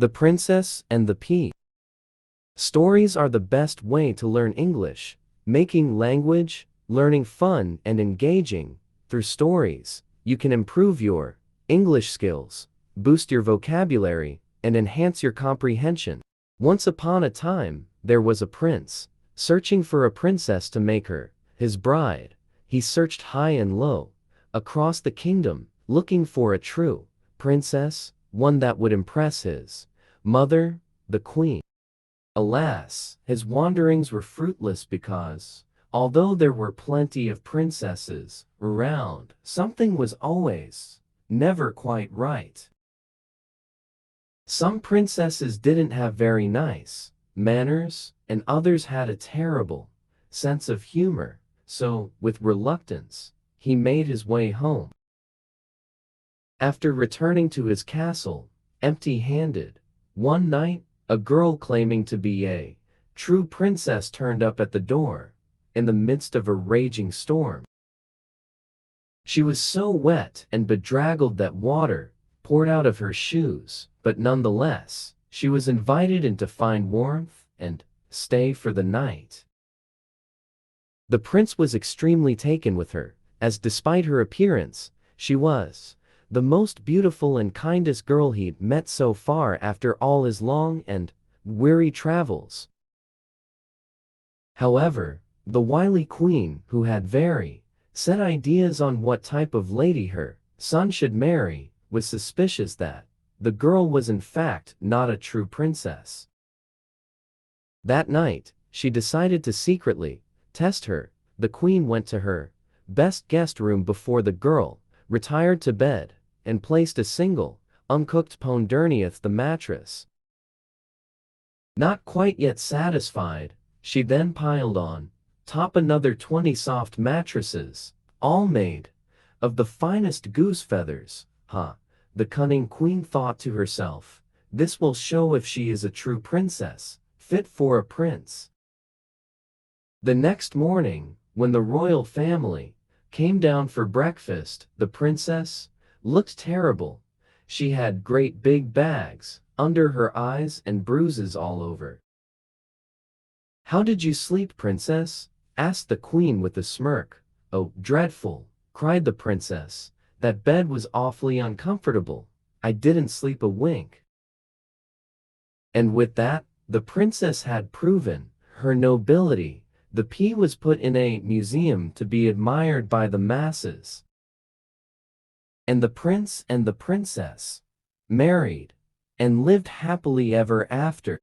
The Princess and the Pea. Stories are the best way to learn English, making language, learning fun and engaging. Through stories, you can improve your English skills, boost your vocabulary, and enhance your comprehension. Once upon a time, there was a prince, searching for a princess to make her his bride. He searched high and low, across the kingdom, looking for a true princess, one that would impress his mother, the queen. Alas, his wanderings were fruitless because, although there were plenty of princesses around, something was always never quite right. Some princesses didn't have very nice manners, and others had a terrible sense of humor, so, with reluctance, he made his way home. After returning to his castle, empty-handed, one night, a girl claiming to be a true princess turned up at the door, in the midst of a raging storm. She was so wet and bedraggled that water poured out of her shoes, but nonetheless, she was invited in to find warmth and stay for the night. The prince was extremely taken with her, as despite her appearance, she was the most beautiful and kindest girl he'd met so far after all his long and weary travels. However, the wily queen, who had very set ideas on what type of lady her son should marry, was suspicious that the girl was in fact not a true princess. That night, she decided to secretly test her. The queen went to her best guest room before the girl retired to bed, and placed a single, uncooked pone underneath the mattress. Not quite yet satisfied, she then piled on top another 20 soft mattresses, all made of the finest goose feathers. The cunning queen thought to herself, this will show if she is a true princess, fit for a prince. The next morning, when the royal family came down for breakfast, the princess looked terrible. She had great big bags under her eyes and bruises all over. "How did you sleep, princess?" asked the queen with a smirk. "Oh, dreadful," cried the princess. "That bed was awfully uncomfortable. I didn't sleep a wink." And with that, the princess had proven her nobility. The pea was put in a museum to be admired by the masses. And the prince and the princess married and lived happily ever after.